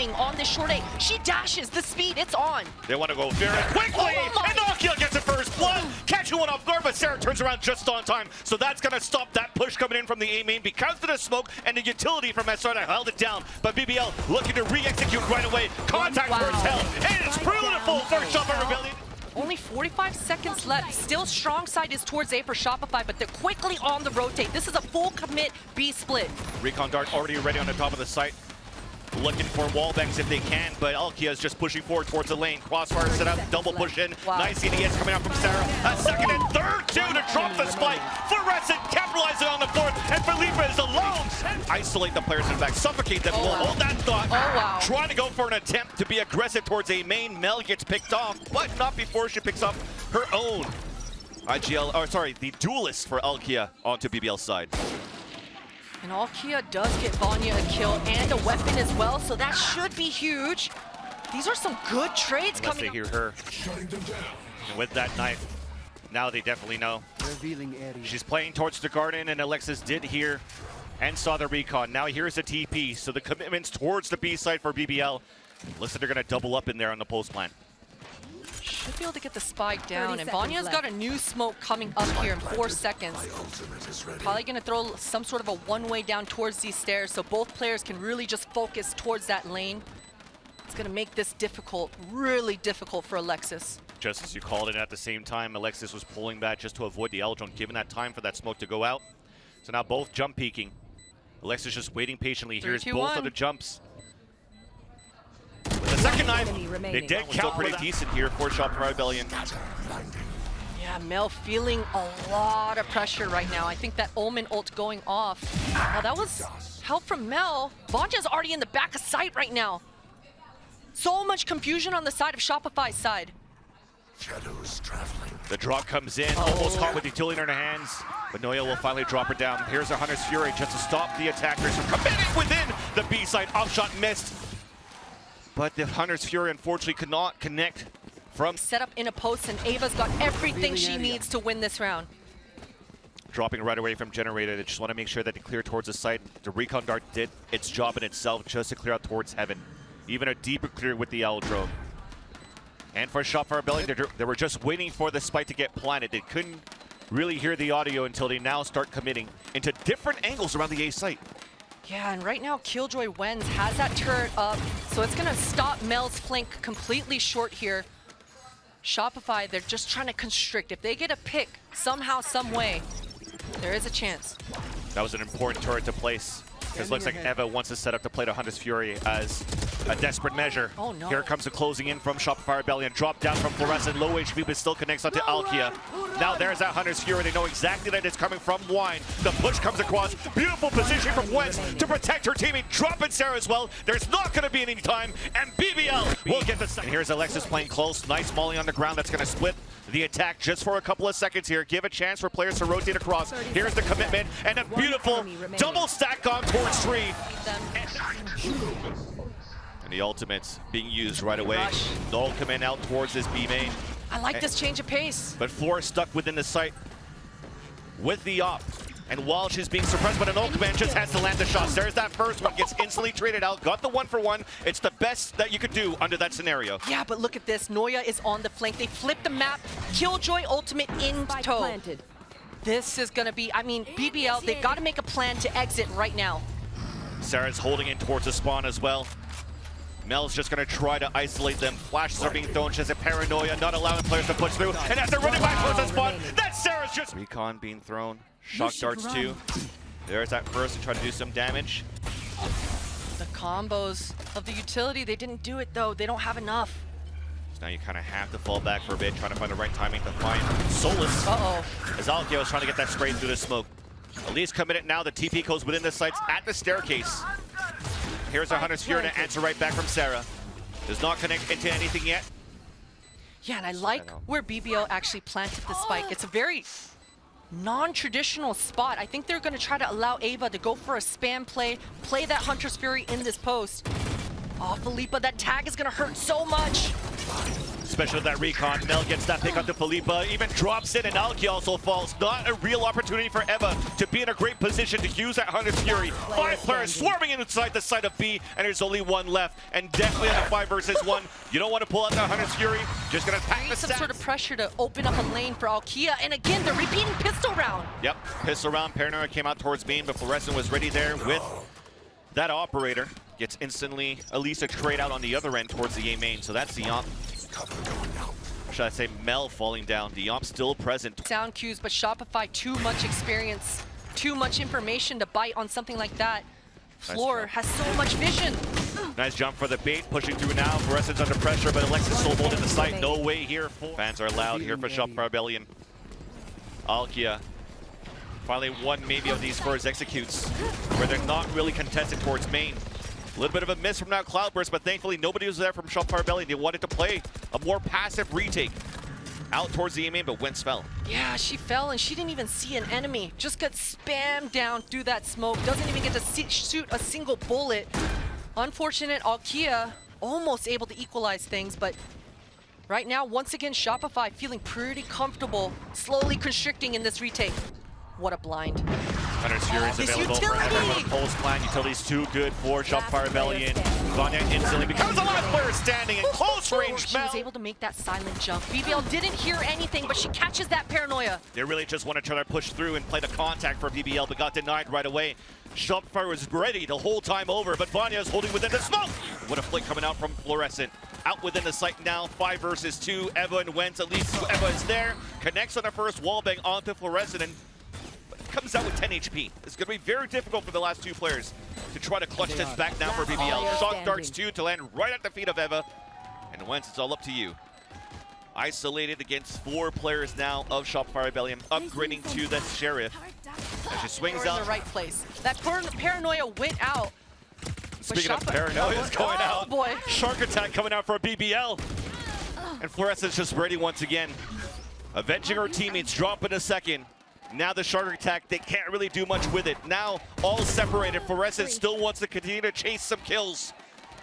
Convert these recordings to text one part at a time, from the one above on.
timing on this short A. She dashes, the speed, it's on. They want to go very quickly, and alkyia gets it first blood, catching one off guard, but Sarah turns around just on time, so that's going to stop that push coming in from the A main because of the smoke and the utility from Esrada held it down, but BBL looking to re-execute right away. Contact first held, and it's beautiful for Shopify Rebellion. Only 45 seconds left. Still strong side is towards A for Shopify, but they're quickly on the rotate. This is a full commit B split. Recon Dart already ready on the top of the site. Looking for wall bangs if they can, but alkyia is just pushing forward towards the lane. Crossfire set up, double push in. Wow. Nice EDS coming out from Sarah. A second and third, two to drop the spike. Florescent capitalizing on the fourth, and Felipa is alone. Isolate the players in the back, suffocate them. We'll hold that thought. Wow. Trying to go for an attempt to be aggressive towards a main. Mel gets picked off, but not before she picks up her own the duelist for alkyia onto BBL's side. And alkyia does get Vania a kill and a weapon as well, so that should be huge. These are some good trades Unless coming they hear her. And with that knife, now they definitely know. She's playing towards the garden, and Alexis did hear and saw the recon. Now here's the TP, so the commitment's towards the B side for BBL. Looks like they're gonna double up in there on the post plan. Should be able to get the spike down, and Vania's got a new smoke coming up here in 4 seconds. Probably gonna throw some sort of a one-way down towards these stairs, so both players can really just focus towards that lane. It's gonna make this difficult, really difficult for Alexis. Just as you called it, at the same time, Alexis was pulling back just to avoid the L drone, giving that time for that smoke to go out. So now both jump peeking. Alexis just waiting patiently. Here's both of the jumps. With the second knife, they did count pretty decent here for Shopify Rebellion. Yeah, Mel feeling a lot of pressure right now. I think that Omen ult going off. Oh, that was help from Mel. Vanya's already in the back of sight right now. So much confusion on the side of Shopify's side. The drop comes in, almost caught with utility in her hands, but Noia will finally drop her down. Here's a Hunter's Fury just to stop the attackers from committing within the B side. Offshot missed, but the Hunter's Fury unfortunately could not connect from. Set up in a post, and Ava's got everything she needs to win this round. Dropping right away from Generator. They just want to make sure that they clear towards the site. The Recon Dart did its job in itself just to clear out towards Heaven. Even a deeper clear with the L drone. And for Shopify Rebellion, they were just waiting for the spike to get planted. They couldn't really hear the audio until they now start committing into different angles around the A site. Yeah, and right now Killjoy Wens has that turret up, so it's gonna stop Mel's flank completely short here. Shopify, they're just trying to constrict. If they get a pick somehow, some way, there is a chance. That was an important turret to place. Because it looks like Eva wants to set up to play the Hunter's Fury as a desperate measure. Oh, no. Here comes the closing in from Shopify Rebellion. Drop down from Florescent, low HP, but still connects onto alkyia. Now there's that Hunter's Fury. They know exactly that it's coming from Wine. The push comes across. Beautiful position from Wens to protect her teammate. Dropping Sarah as well. There's not going to be any time, and BBL will get the second. And here's Alexis playing close. Nice molly on the ground. That's going to split the attack just for a couple of seconds here. Give a chance for players to rotate across. Here's the commitment, and a beautiful double stack on towards 3. And the ultimate's being used right away. Null coming out towards this B main. I like this change of pace. But Flora stuck within the site with the op. And while she's being suppressed by the Null command, just has to land the shots. There's that first one, gets instantly traded out. Got the 1-for-1. It's the best that you could do under that scenario. Yeah, but look at this. Noia is on the flank. They flip the map. Killjoy ultimate in tow. This is going to be, I mean, BBL, they've got to make a plan to exit right now. Sarah's holding in towards the spawn as well. Mel's just going to try to isolate them. Flashes are being thrown. She has a paranoia, not allowing players to push through. And as they're running back towards the spawn, that Sarah's just... Recon being thrown. Shock darts too. There's that first to try to do some damage. The combos of the utility, they didn't do it though. They don't have enough. So now you kind of have to fall back for a bit, trying to find the right timing to find Solus. As alkyia was trying to get that spray through the smoke. Elise committed now. The TP goes within the sights at the staircase. Here's our Hunter's Fury to answer right back from Sarah. Does not connect into anything yet. Yeah, and I like where BBL actually planted the spike. It's a very non-traditional spot. I think they're going to try to allow Ava to go for a spam play that Hunter's Fury in this post. Oh, Felipa, that tag is going to hurt so much. Especially with that recon. Mel gets that pick onto Felipa, even drops in, and alkyia also falls. Not a real opportunity for Eva to be in a great position to use that Hunter's Fury. 5 players swarming inside the side of B, and there's only 1 left. And definitely on a 5 versus 1, you don't want to pull out that Hunter's Fury. Just gonna pack the some stats. sort of pressure to open up a lane for alkyia, and again, the repeating pistol round. Yep, pistol round. Paranoia came out towards main, but florescent was ready there with that operator. Gets instantly Elisa trade out on the other end towards the A main, so that's the Yomp. Should I say Mel falling down? The Yomp still present. Sound cues, but Shopify too much experience, too much information to bite on something like that. Floor has so much vision. Nice jump for the bait, pushing through now. Florescent's under pressure, but Alexis so bold in the site. No way here. Fans are loud here for Shopify Rebellion. alkyia finally one maybe of these first executes where they're not really contested towards main. A little bit of a miss from that Cloudburst, but thankfully nobody was there from Shopify Rebellion. They wanted to play a more passive retake out towards the A main, but Wens fell. Yeah, she fell and she didn't even see an enemy. Just got spammed down through that smoke. Doesn't even get to shoot a single bullet. Unfortunate, alkyia almost able to equalize things, but right now, once again, Shopify feeling pretty comfortable, slowly constricting in this retake. What a blind. Hunter's Fury is available for everyone. Pulse plan. Utility's too good for Shopify Rebellion. Vania instantly becomes a last player standing in close range. She was able to make that silent jump. BBL didn't hear anything, but she catches that paranoia. They really just want to try to push through and play the contact for BBL, but got denied right away. Shopify was ready the whole time over, but Vania is holding within the smoke. What a flick coming out from Florescent. Out within the site now, 5 versus 2. Eva and Wens, at least Eva is there. Connects on the first wallbang onto Florescent and comes out with 10 HP. It's going to be very difficult for the last 2 players to try to clutch this back now for BBL. Shock darts 2 to land right at the feet of Eva. And Wens, it's all up to you. Isolated against 4 players now of Shopify Rebellion, upgrading to the Sheriff. As she swings out. In the right place. That paranoia went out. Speaking of paranoia, it's going out. Boy. Shark attack coming out for a BBL. And Florescent's just ready once again. Avenging her teammates, drop in a second. Now the shark attack, they can't really do much with it. Now all separated. Florescent still wants to continue to chase some kills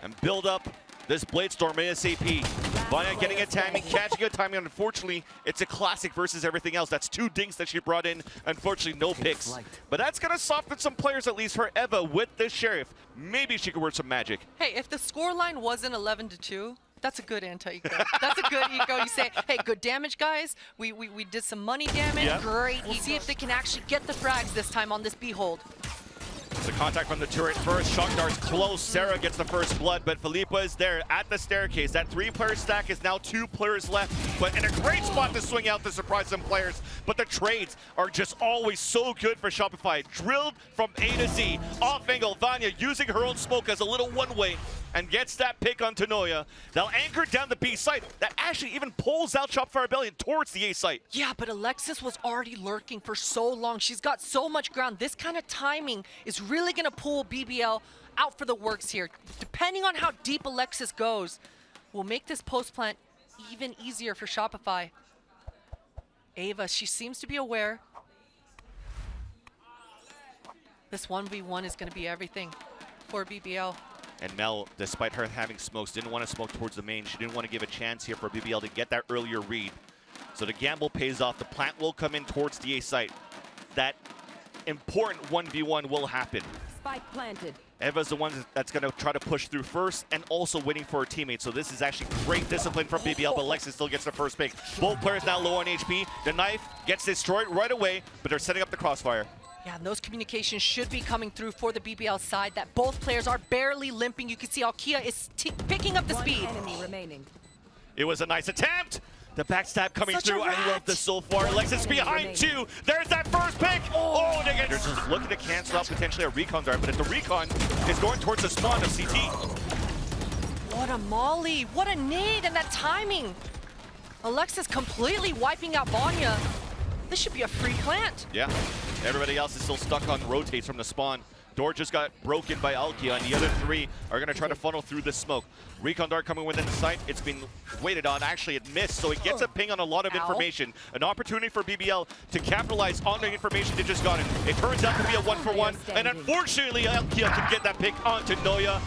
and build up this Blade Storm ASAP. Vania getting a timing, catching a timing. Unfortunately, it's a classic versus everything else. That's 2 dinks that she brought in. Unfortunately, no picks. But that's going to soften some players, at least for Eva with this Sheriff. Maybe she could work some magic. Hey, if the scoreline wasn't 11-2, that's a good anti-eco. That's a good eco. You say, hey, good damage, guys. We did some money damage. Yeah. Great. We'll see if they can actually get the frags this time on this Behold. The contact from the turret first. Shock darts close. Sarah gets the first blood, but Felipa is there at the staircase. That 3-player stack is now 2 players left, but in a great spot to swing out to surprise some players. But the trades are just always so good for Shopify. Drilled from A to Z. Off angle, Vania using her own smoke as a little one-way and gets that pick onto Noia. They'll anchor down the B site. That actually even pulls out Shopify Rebellion towards the A site. Yeah, but Alexis was already lurking for so long. She's got so much ground. This kind of timing is really going to pull BBL out for the works here. Depending on how deep Alexis goes, will make this post plant even easier for Shopify. Ava, she seems to be aware. This 1v1 is going to be everything for BBL. And Mel, despite her having smokes, didn't want to smoke towards the main. She didn't want to give a chance here for BBL to get that earlier read. So the gamble pays off. The plant will come in towards the A site. That important 1v1 will happen. Spike planted. Eva's the one that's going to try to push through first and also waiting for her teammates. So this is actually great discipline from BBL, but Alexis still gets the first pick. Both players now low on HP. The knife gets destroyed right away, but they're setting up the crossfire. Yeah, and those communications should be coming through for the BBL side that both players are barely limping. You can see alkyia is picking up the speed. Enemy remaining. It was a nice attempt. The backstab coming Such a through. I rat. love this so far. Alexis behind 2. There's that first pick. Oh, they're just looking to cancel out potentially a recon dart, but if the recon is going towards the spawn of CT. What a molly. What a nade and that timing. Alexis completely wiping out Vania. This should be a free plant. Yeah. Everybody else is still stuck on rotates from the spawn. Door just got broken by alkyia, and the other 3 are going to try to funnel through the smoke. Recon dart coming within the site. It's been waited on. Actually, it missed, so it gets a ping on a lot of information. An opportunity for BBL to capitalize on the information they just got. It turns out to be a 1-for-1, and unfortunately, alkyia can get that pick onto Noia.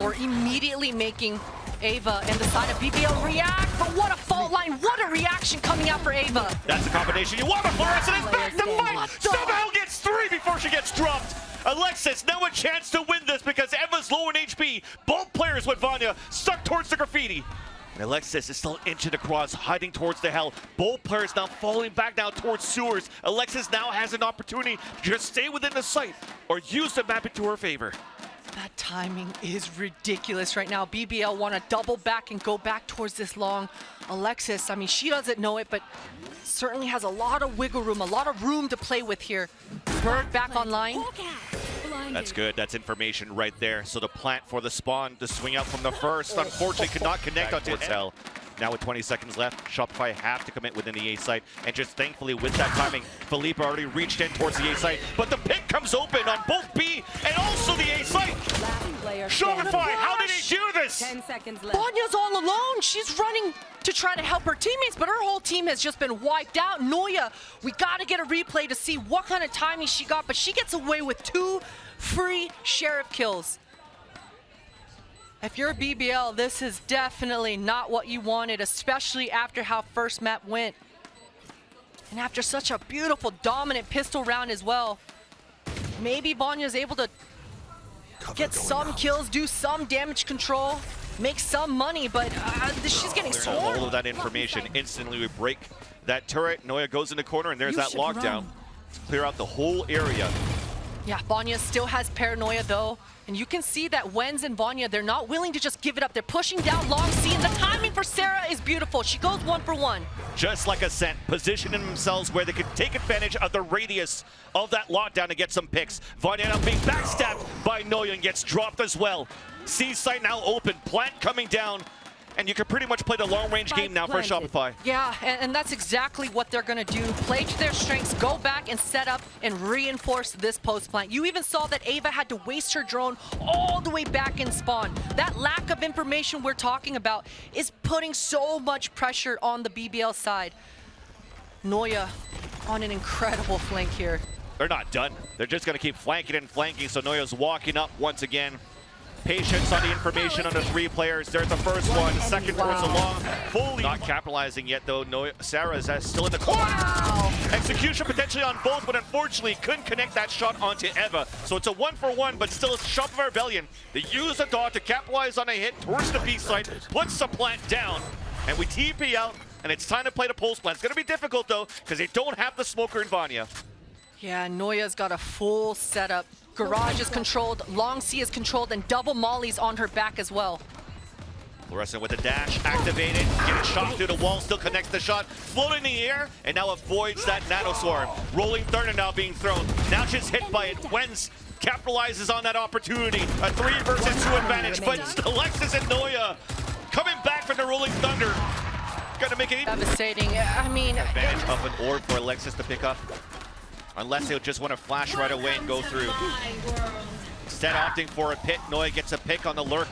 Or immediately making Ava and the side of BBL react, but what a fault line, what a reaction coming out for Ava. That's the combination you want. Florescent is back to fight. Somehow gets 3 before she gets dropped. Alexis now a chance to win this because Eva's low in HP. Both players with Vania stuck towards the graffiti. And Alexis is still inching across, hiding towards the hell. Both players now falling back now towards sewers. Alexis now has an opportunity to just stay within the site or use the map into her favor. That timing is ridiculous right now. BBL want to double back and go back towards this long. Alexis, I mean, she doesn't know it, but certainly has a lot of wiggle room, a lot of room to play with here. Bird back online. That's good. That's information right there. So the plant for the spawn, the swing out from the first, unfortunately could not connect onto its hell. Now with 20 seconds left, Shopify have to commit within the A site. And just thankfully with that timing, Felipa already reached in towards the A site. But the pick comes open on both B and also the A site. Shopify, how did he do this? 10 seconds left. Vanya's all alone. She's running to try to help her teammates, but her whole team has just been wiped out. Noia, we got to get a replay to see what kind of timing she got, but she gets away with 2 free sheriff kills. If you're BBL, this is definitely not what you wanted, especially after how first map went. And after such a beautiful, dominant pistol round as well. Maybe Vanya's able to get some kills, do some damage control, make some money, but she's getting swarmed. All of that information, instantly we break that turret. Noia goes in the corner, and there's that lockdown. To clear out the whole area. Yeah, Vania still has paranoia though. And you can see that Wens and Vania, they're not willing to just give it up. They're pushing down long C, and the timing for Sarah is beautiful. She goes 1 for 1. Just like Ascent, positioning themselves where they could take advantage of the radius of that lockdown to get some picks. Vania now being backstabbed by Noia and gets dropped as well. C site now open, plant coming down. And you can pretty much play the long-range game now for Shopify. Yeah, and that's exactly what they're going to do. Play to their strengths, go back and set up and reinforce this post plant. You even saw that Ava had to waste her drone all the way back in spawn. That lack of information we're talking about is putting so much pressure on the BBL side. Noia on an incredible flank here. They're not done. They're just going to keep flanking and flanking, so Noia's walking up once again. Patience on the information on the 3 players. There's the first one, the second towards the long. Fully not capitalizing yet though. Sarah is still in the corner. Wow. Execution potentially on both, but unfortunately couldn't connect that shot onto Eva. So it's a 1 for 1, but still it's Shopify Rebellion. They use the dot to capitalize on a hit towards the B site, puts the plant down, and we TP out, and it's time to play the post plant. It's gonna be difficult though, because they don't have the smoker in Vania. Yeah, Noia's got a full setup. Garage is controlled, long C is controlled, and double mollies on her back as well. Florescent with a dash, activated, getting shot through the wall, still connects the shot, floating in the air, and now avoids that nano swarm. Rolling thunder now being thrown. Now she's hit by it. Wens capitalizes on that opportunity. A 3 versus 2 advantage, but Alexis and Noia coming back from the rolling thunder. Gotta make it Devastating. I mean, advantage of an orb for Alexis to pick up. Unless they'll just want to flash right away and go through. Instead opting for a pit, Noia gets a pick on the lurk.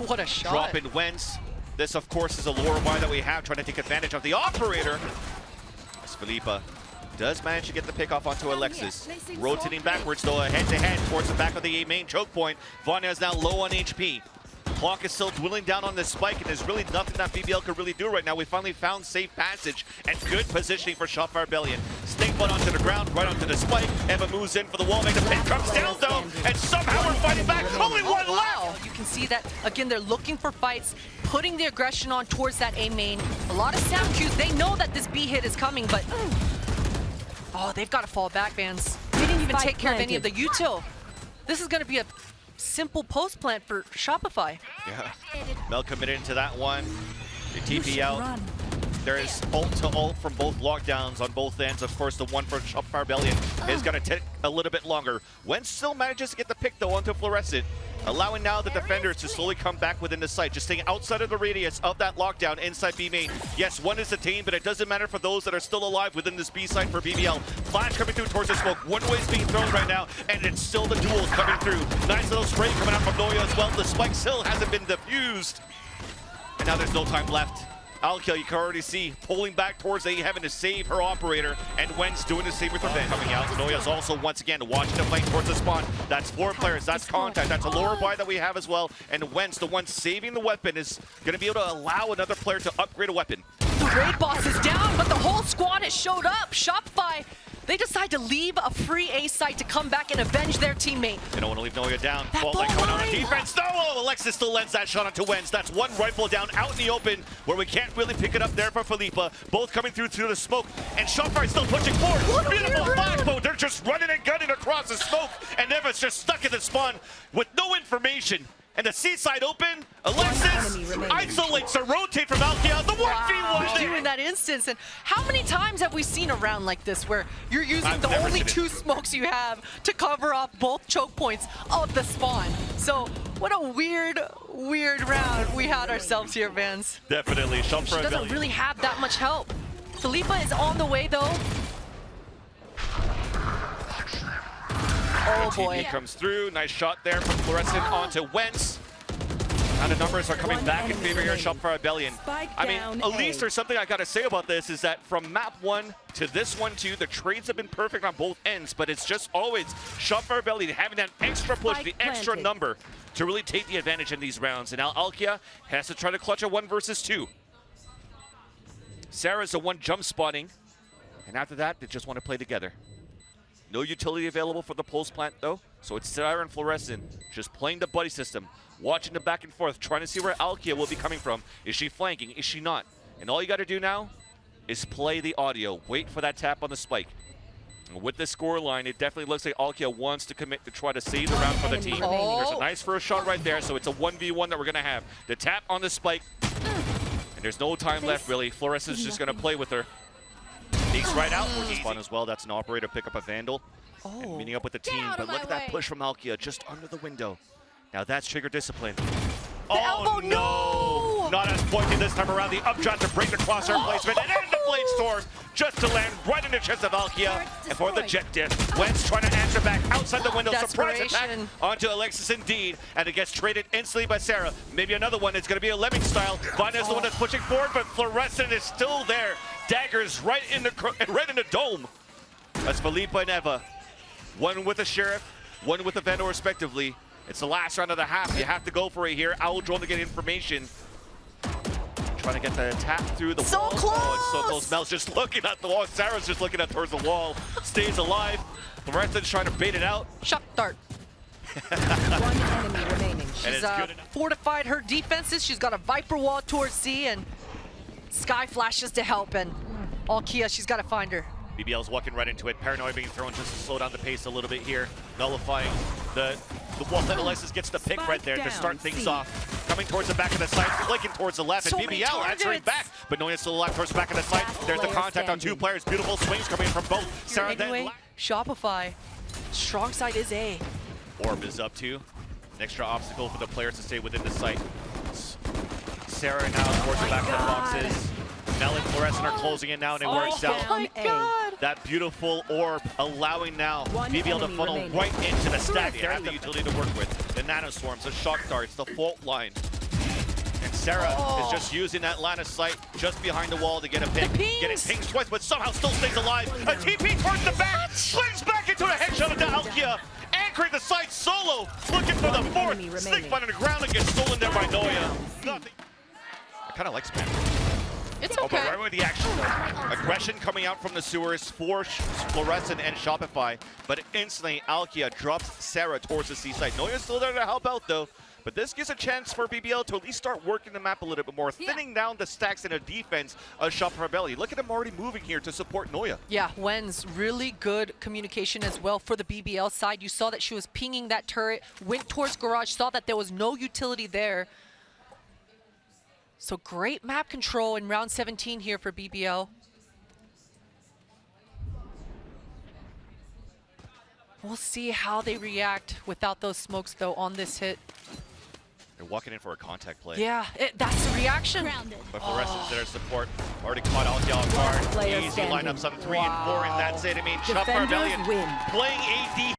what a shot. Dropping Wens. This, of course, is a lure wire that we have, trying to take advantage of the operator. As Felipa does manage to get the pick off onto Alexis. Rotating backwards, though, head-to-head towards the back of the main choke point. Vania is now low on HP. Clock is still dwindling down on this spike, and there's really nothing that BBL could really do right now. We finally found safe passage and good positioning for Shopify Rebellion. Snake butt onto the ground, right onto the spike. Eva moves in for the wall, the pin comes down though, and somehow we're fighting back. Only one left! You can see that, again, they're looking for fights, putting the aggression on towards that A main. A lot of sound cues. They know that this B hit is coming, but oh, they've got to fall back, Vans. They didn't even take care of any of the util. This is going to be a simple post plant for Shopify. Yeah, Mel committed into that one. The TP out. There is ult to ult from both lockdowns on both ends. Of course, the one for Shopify Rebellion is going to take a little bit longer. Wens still manages to get the pick though onto Florescent, allowing now the defenders to slowly come back within the site, just staying outside of the radius of that lockdown inside B main. Yes, one is detained, but it doesn't matter for those that are still alive within this B site for BBL. Flash coming through towards the smoke. One way is being thrown right now, and it's still the duels coming through. Nice little spray coming out from Noia as well. The spike still hasn't been defused. And now there's no time left. alkyia, you can already see, pulling back towards A, having to save her operator, and Wens doing the same with her Vanish. Coming out, Noia's also once again watching the flank towards the spawn. That's 4 players, that's contact, that's a lower buy that we have as well, and Wens, the one saving the weapon, is going to be able to allow another player to upgrade a weapon. The raid boss is down, but the whole squad has showed up. Shopify, they decide to leave a free A site to come back and avenge their teammate. They don't want to leave Noia down. That Fault ball line coming out on line. defense. No! Alexis still lends that shot onto Wens. That's one rifle down out in the open where we can't really pick it up there for Felipa. Both coming through the smoke. And Shopify still pushing forward. What a Beautiful weird flash round. mode. They're just running and gunning across the smoke. And Neva's just stuck in the spawn with no information. And the seaside open, Alexis isolates the rotate from alkyia. The 1v1 You there. in that instance, and how many times have we seen a round like this where you're using I've the never only seen it. 2 smokes you have to cover up both choke points of the spawn? So what a weird round we had ourselves here, Vans. Definitely. She Shopify doesn't Rebellion. really have that much help. Felipa is on the way though. Oh boy. TV comes through. Nice shot there from Florescent onto Wens. And the numbers are coming back in favor here at Shopify Rebellion. I mean, at least there's something I gotta say about this is that from map 1 to this one too, the trades have been perfect on both ends, but it's just always Shopify Rebellion having that extra push, the extra number to really take the advantage in these rounds. And now alkyia has to try to clutch a 1 versus 2. Sarah's the one jump spotting, and after that, they just want to play together. No utility available for the pulse plant though, so it's Sarah and Florescent just playing the buddy system, watching the back and forth, trying to see where alkyia will be coming from. Is she flanking? Is she not? And all you got to do now is play the audio. Wait for that tap on the spike. And with this score line, it definitely looks like alkyia wants to commit to try to save the round for the team. There's a nice first shot right there, so it's a 1v1 that we're going to have. The tap on the spike, and there's no time left really. Florescent's just going to play with her. Sneaks right out for the spawn as well. That's an operator pick up a Vandal. And meeting up with the team. But look at that push from alkyia just under the window. Now that's trigger discipline. elbow, no! Not as pointy this time around. The upshot to break the crosshair placement and end the blade storm just to land right in the chest of alkyia. And for the jet diff, Wens trying to answer back outside the window. Surprise attack onto Alexis indeed. And it gets traded instantly by Sarah. Maybe another one. It's going to be a Lemming style. Vania's the one that's pushing forward, but Florescent is still there. Daggers right in the dome. That's Felipa and Eva. One with a Sheriff, one with a Vandal respectively. It's the last round of the half. You have to go for it here. Owl drone to get information. Trying to get the tap through the wall. Close! Oh, it's so close. Mel's just looking at the wall. Sarah's just looking at towards the wall. Stays alive. Florescent's trying to bait it out. Shot dart. One enemy remaining. She's fortified her defenses. She's got a Viper wall towards C and Sky flashes to help. And alkyia, she's got to find her. BBL's walking right into it. Paranoia being thrown just to slow down the pace a little bit here. Nullifying the wall that Alexis gets the pick right there to start things off. Coming towards the back of the site, flicking towards the left, and BBL answering back. But Noia's still alive towards the back of the site. There's the contact on 2 players. Beautiful swings coming from both. Sarah Anyway, Shopify, strong side is A. Orb is up too. An extra obstacle for the players to stay within the site. Sarah now towards the back of the boxes. Nell and Florescent are closing in now, and it works out. Oh my god! That beautiful orb allowing now BBL to funnel right into the stack. They have the utility to work with. The nanoswarms, the shock darts, the fault line. And Sarah is just using that line of sight just behind the wall to get a pick. Getting pinged twice, but somehow still stays alive. A TP towards the back, slings back into a headshot into alkyia. Anchoring the site solo, looking for the 4th. Sneak fight on the ground and gets stolen there by Noia. Nothing. I kind of like Spam. It's Oh, okay. but right with the action though. Aggression coming out from the sewers for Florescent and Shopify, but instantly alkyia drops Sarah towards the seaside. Noia's still there to help out though, but this gives a chance for BBL to at least start working the map a little bit more, thinning down the stacks in a defense of Shopify Rebellion. Look at him already moving here to support Noia. Yeah, Wens, really good communication as well for the BBL side. You saw that she was pinging that turret, went towards garage, saw that there was no utility there. So great map control in round 17 here for BBL. We'll see how they react without those smokes though on this hit. They're walking in for a contact play. Yeah, that's the reaction. But Florescent's there to support. Already caught alkyia off guard. Easy lineups on 3 and 4, and that's it. I mean, Shopify Rebellion playing AD